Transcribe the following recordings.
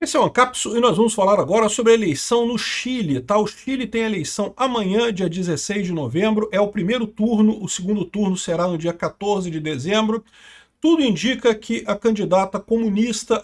Esse é o Ancapsu e nós vamos falar agora sobre a eleição no Chile, tá? O Chile tem eleição amanhã, dia 16 de novembro, é o primeiro turno, o segundo turno será no dia 14 de dezembro. Tudo indica que a candidata comunista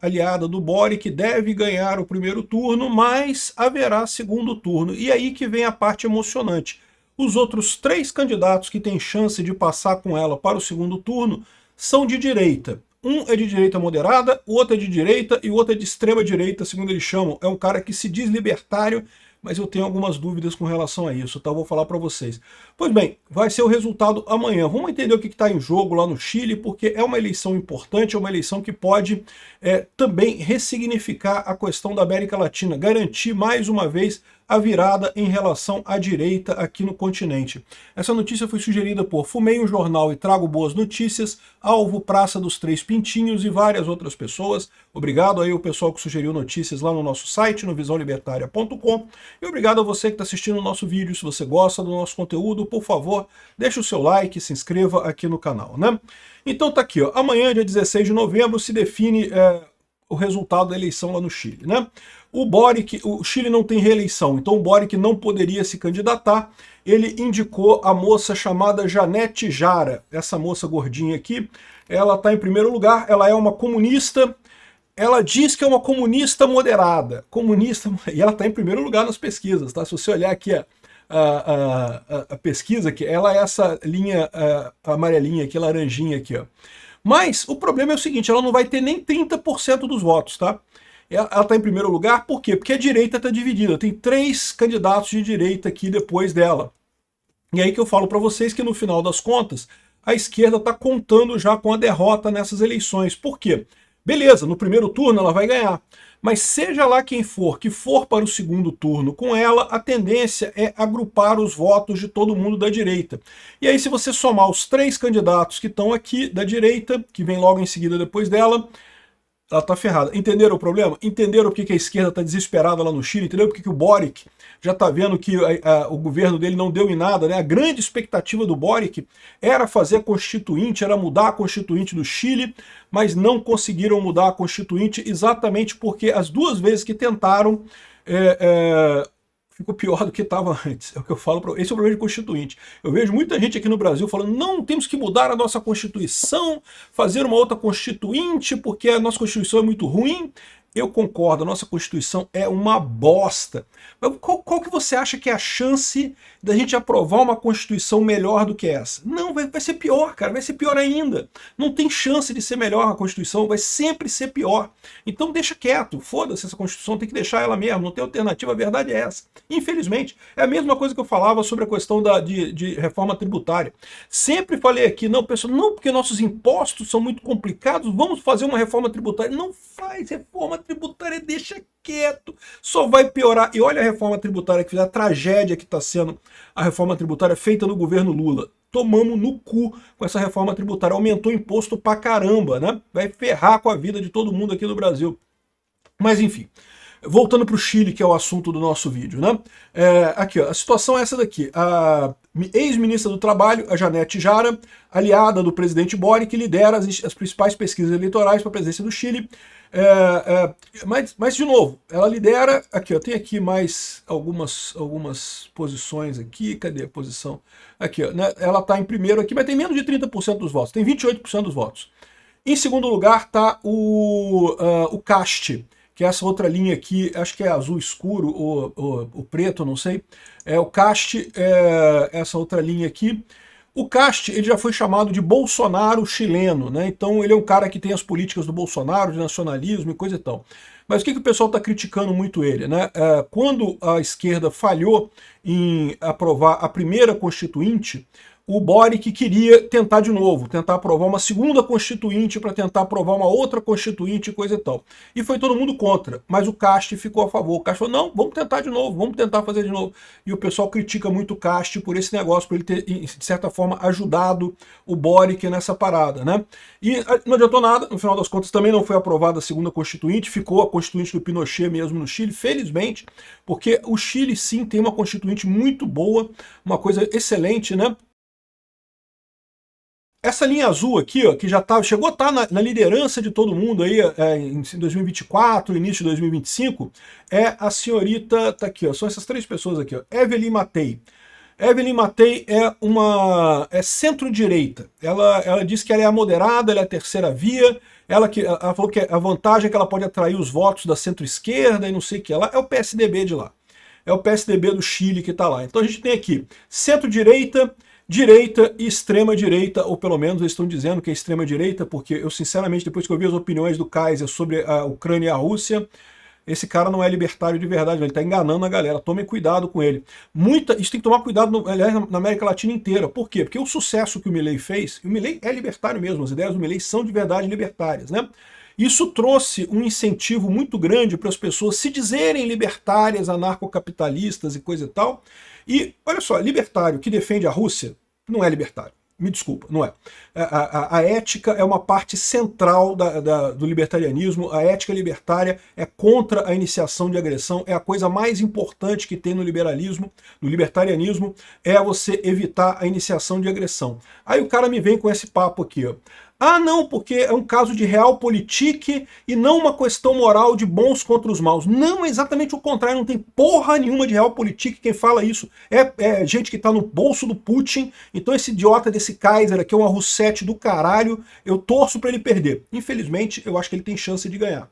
aliada do Boric deve ganhar o primeiro turno, mas haverá segundo turno. E aí que vem a parte emocionante. Os outros três candidatos que têm chance de passar com ela para o segundo turno são de direita. Um é de direita moderada, o outro é de direita e o outro é de extrema direita, segundo eles chamam. É um cara que se diz libertário, mas eu tenho algumas dúvidas com relação a isso, tá? Eu vou falar para vocês. Pois bem, vai ser o resultado amanhã. Vamos entender o que está em jogo lá no Chile, porque é uma eleição importante, é uma eleição que pode também ressignificar a questão da América Latina, garantir mais uma vez a virada em relação à direita aqui no continente. Essa notícia foi sugerida por Fumei um Jornal e Trago Boas Notícias, Alvo Praça dos Três Pintinhos e várias outras pessoas. Obrigado aí ao pessoal que sugeriu notícias lá no nosso site, no visãolibertaria.com. E obrigado a você que está assistindo o nosso vídeo. Se você gosta do nosso conteúdo, por favor, deixe o seu like, se inscreva aqui no canal, né? Então tá aqui, ó. Amanhã, dia 16 de novembro, se define o resultado da eleição lá no Chile, né? O Chile não tem reeleição, então o Boric não poderia se candidatar. Ele indicou a moça chamada Janete Jara, essa moça gordinha aqui. Ela está em primeiro lugar, ela é uma comunista. Ela diz que é uma comunista moderada, e ela está em primeiro lugar nas pesquisas, tá? Se você olhar aqui a pesquisa, que ela é essa linha amarelinha aqui, laranjinha aqui, ó. Mas o problema é o seguinte, ela não vai ter nem 30% dos votos, tá? Ela está em primeiro lugar, por quê? Porque a direita está dividida, tem três candidatos de direita aqui depois dela. E aí que eu falo para vocês que no final das contas, a esquerda está contando já com a derrota nessas eleições. Por quê? Beleza, no primeiro turno ela vai ganhar. Mas seja lá quem for que for para o segundo turno com ela, a tendência é agrupar os votos de todo mundo da direita. E aí se você somar os três candidatos que estão aqui da direita, que vem logo em seguida depois dela, ela tá ferrada. Entenderam o problema? Entenderam porque que a esquerda está desesperada lá no Chile? Entenderam porque que o Boric já está vendo que o governo dele não deu em nada, né? A grande expectativa do Boric era fazer a Constituinte, era mudar a Constituinte do Chile, mas não conseguiram mudar a Constituinte exatamente porque as duas vezes que tentaram, ficou pior do que estava antes. É o que eu falo. Esse é o problema de Constituinte. Eu vejo muita gente aqui no Brasil falando, não, temos que mudar a nossa Constituição, fazer uma outra Constituinte, porque a nossa Constituição é muito ruim. Eu concordo, a nossa Constituição é uma bosta. Mas qual que você acha que é a chance da gente aprovar uma Constituição melhor do que essa? Não, vai ser pior, cara, vai ser pior ainda. Não tem chance de ser melhor a Constituição, vai sempre ser pior. Então deixa quieto, foda-se essa Constituição, tem que deixar ela mesmo, não tem alternativa, a verdade é essa. Infelizmente, é a mesma coisa que eu falava sobre a questão de reforma tributária. Sempre falei aqui, não, pessoal, não, porque nossos impostos são muito complicados, vamos fazer uma reforma tributária. Não faz reforma tributária, deixa quieto, só vai piorar. E olha a reforma tributária que fez, a tragédia que está sendo a reforma tributária feita no governo Lula. Tomamos no cu com essa reforma tributária, aumentou o imposto pra caramba, né? Vai ferrar com a vida de todo mundo aqui no Brasil. Mas enfim, voltando para o Chile, que é o assunto do nosso vídeo, né? Aqui, ó, a situação é essa daqui. A ex-ministra do Trabalho, a Janete Jara, aliada do presidente Boric, que lidera as principais pesquisas eleitorais para a presidência do Chile. Mas, de novo, ela lidera... Aqui, ó, tem aqui mais algumas posições aqui. Cadê a posição? Aqui, ó, né? Ela está em primeiro aqui, mas tem menos de 30% dos votos. Tem 28% dos votos. Em segundo lugar está o Cast, que é essa outra linha aqui, acho que é azul escuro ou preto, não sei. O Cast é essa outra linha aqui. O Cast, ele já foi chamado de Bolsonaro chileno, né? Então ele é um cara que tem as políticas do Bolsonaro, de nacionalismo e coisa e tal. Mas o que o pessoal está criticando muito ele, né? Quando a esquerda falhou em aprovar a primeira Constituinte, o Boric queria tentar de novo, tentar aprovar uma segunda Constituinte para tentar aprovar uma outra Constituinte e coisa e tal. E foi todo mundo contra, mas o Cast ficou a favor. O Cast falou, não, vamos tentar de novo, vamos tentar fazer de novo. E o pessoal critica muito o Cast por esse negócio, por ele ter, de certa forma, ajudado o Boric nessa parada, né? E não adiantou nada, no final das contas também não foi aprovada a segunda Constituinte, ficou a Constituinte do Pinochet mesmo no Chile, felizmente, porque o Chile sim tem uma Constituinte muito boa, uma coisa excelente, né? Essa linha azul aqui, ó, que já chegou a estar na liderança de todo mundo aí em 2024, início de 2025, é a senhorita, tá aqui, ó, são essas três pessoas aqui, ó, Evelyn Matei. Evelyn Matei é centro-direita. Ela diz que ela é a moderada, ela é a terceira via. Ela falou que a vantagem é que ela pode atrair os votos da centro-esquerda e não sei o que. Ela é o PSDB de lá. É o PSDB do Chile que está lá. Então a gente tem aqui centro-direita, direita e extrema-direita, ou pelo menos eles estão dizendo que é extrema-direita, porque eu, sinceramente, depois que eu vi as opiniões do Kaiser sobre a Ucrânia e a Rússia, esse cara não é libertário de verdade, ele está enganando a galera, tomem cuidado com ele. Isso tem que tomar cuidado, aliás, na América Latina inteira. Por quê? Porque o sucesso que o Milei fez, o Milei é libertário mesmo, as ideias do Milei são de verdade libertárias, né? Isso trouxe um incentivo muito grande para as pessoas se dizerem libertárias, anarcocapitalistas e coisa e tal. E, olha só, libertário que defende a Rússia não é libertário. Me desculpa, não é. A ética é uma parte central do libertarianismo. A ética libertária é contra a iniciação de agressão, é a coisa mais importante que tem no liberalismo, no libertarianismo, é você evitar a iniciação de agressão. Aí o cara me vem com esse papo aqui, ó. Ah, não, porque é um caso de realpolitik e não uma questão moral de bons contra os maus. Não, é exatamente o contrário, não tem porra nenhuma de realpolitik. Quem fala isso é gente que tá no bolso do Putin. Então esse idiota desse Kaiser aqui é uma Rousseff do caralho. Eu torço para ele perder. Infelizmente, eu acho que ele tem chance de ganhar.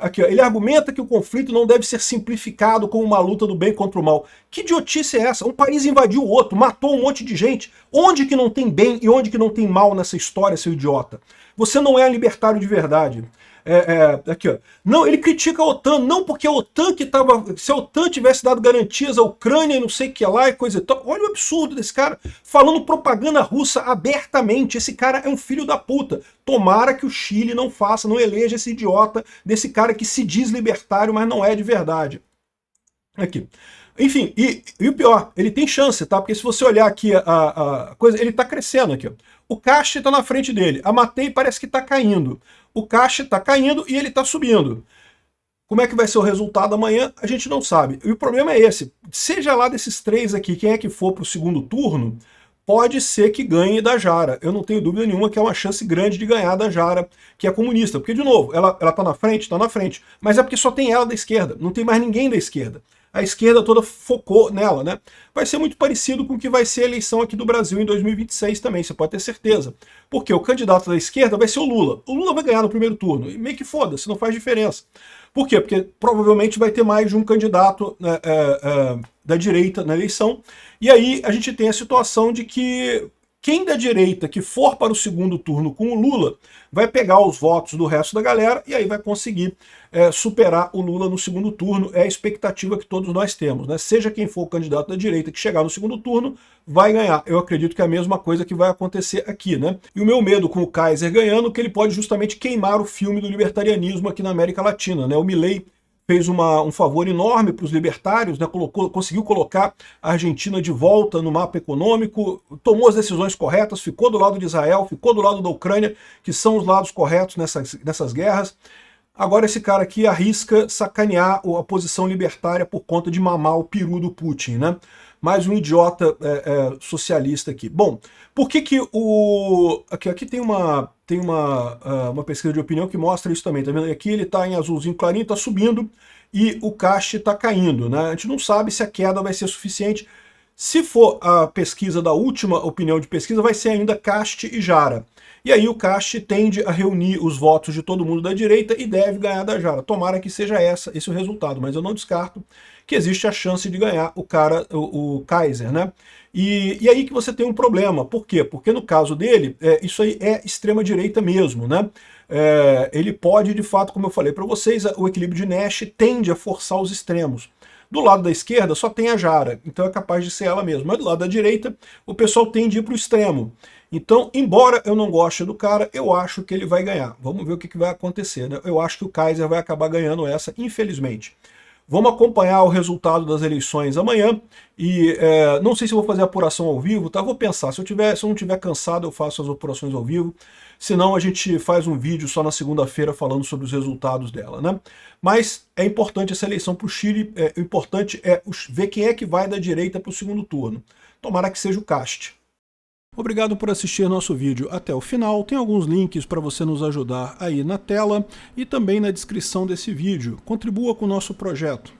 Aqui, ó, ele argumenta que o conflito não deve ser simplificado como uma luta do bem contra o mal. Que idiotice é essa? Um país invadiu o outro, matou um monte de gente. Onde que não tem bem e onde que não tem mal nessa história, seu idiota? Você não é libertário de verdade. Aqui, ó. Não, ele critica a OTAN, não porque a OTAN que estava. Se a OTAN tivesse dado garantias à Ucrânia e não sei o que lá e coisa e tal. Olha o absurdo desse cara, falando propaganda russa abertamente. Esse cara é um filho da puta. Tomara que o Chile não faça, não eleja esse idiota desse cara que se diz libertário, mas não é de verdade. Aqui. Enfim, e o pior, ele tem chance, tá? Porque se você olhar aqui a coisa, ele tá crescendo aqui, ó. O Cash está na frente dele. A Matei parece que está caindo. O Cash está caindo e ele está subindo. Como é que vai ser o resultado amanhã? A gente não sabe. E o problema é esse. Seja lá desses três aqui, quem é que for para o segundo turno, pode ser que ganhe da Jara. Eu não tenho dúvida nenhuma que é uma chance grande de ganhar da Jara, que é comunista. Porque, de novo, ela tá na frente? Tá na frente. Mas é porque só tem ela da esquerda. Não tem mais ninguém da esquerda. A esquerda toda focou nela, né? Vai ser muito parecido com o que vai ser a eleição aqui do Brasil em 2026 também, você pode ter certeza. Porque o candidato da esquerda vai ser o Lula. O Lula vai ganhar no primeiro turno, e meio que foda-se, não faz diferença. Por quê? Porque provavelmente vai ter mais de um candidato da direita na eleição, e aí a gente tem a situação de que quem da direita que for para o segundo turno com o Lula vai pegar os votos do resto da galera e aí vai conseguir superar o Lula no segundo turno. É a expectativa que todos nós temos, né? Seja quem for o candidato da direita que chegar no segundo turno, vai ganhar. Eu acredito que é a mesma coisa que vai acontecer aqui, né? E o meu medo com o Kaiser ganhando é que ele pode justamente queimar o filme do libertarianismo aqui na América Latina, né? O Milei fez um favor enorme para os libertários, né? Conseguiu colocar a Argentina de volta no mapa econômico, tomou as decisões corretas, ficou do lado de Israel, ficou do lado da Ucrânia, que são os lados corretos nessas guerras. Agora esse cara aqui arrisca sacanear a posição libertária por conta de mamar o peru do Putin, né? Mais um idiota socialista aqui. Bom, por que que o... Aqui tem uma pesquisa de opinião que mostra isso também, tá vendo? Aqui ele está em azulzinho clarinho, está subindo, e o Cash está caindo, né? A gente não sabe se a queda vai ser suficiente. Se for a pesquisa da última opinião de pesquisa, vai ser ainda Cash e Jara. E aí o Cash tende a reunir os votos de todo mundo da direita e deve ganhar da Jara. Tomara que seja esse o resultado, mas eu não descarto que existe a chance de ganhar o Kaiser, né? E aí que você tem um problema. Por quê? Porque no caso dele, isso aí é extrema-direita mesmo, né? Ele pode, de fato, como eu falei para vocês, o equilíbrio de Nash tende a forçar os extremos. Do lado da esquerda só tem a Jara, então é capaz de ser ela mesma. Mas do lado da direita, o pessoal tende a ir para o extremo. Então, embora eu não goste do cara, eu acho que ele vai ganhar. Vamos ver o que vai acontecer, né? Eu acho que o Kaiser vai acabar ganhando essa, infelizmente. Vamos acompanhar o resultado das eleições amanhã. E não sei se eu vou fazer apuração ao vivo, tá? Vou pensar. Se eu não estiver cansado, eu faço as apurações ao vivo. Senão a gente faz um vídeo só na segunda-feira falando sobre os resultados dela, né? Mas é importante essa eleição para o Chile. O importante é ver quem é que vai da direita para o segundo turno. Tomara que seja o Cast. Obrigado por assistir nosso vídeo até o final. Tem alguns links para você nos ajudar aí na tela e também na descrição desse vídeo. Contribua com o nosso projeto.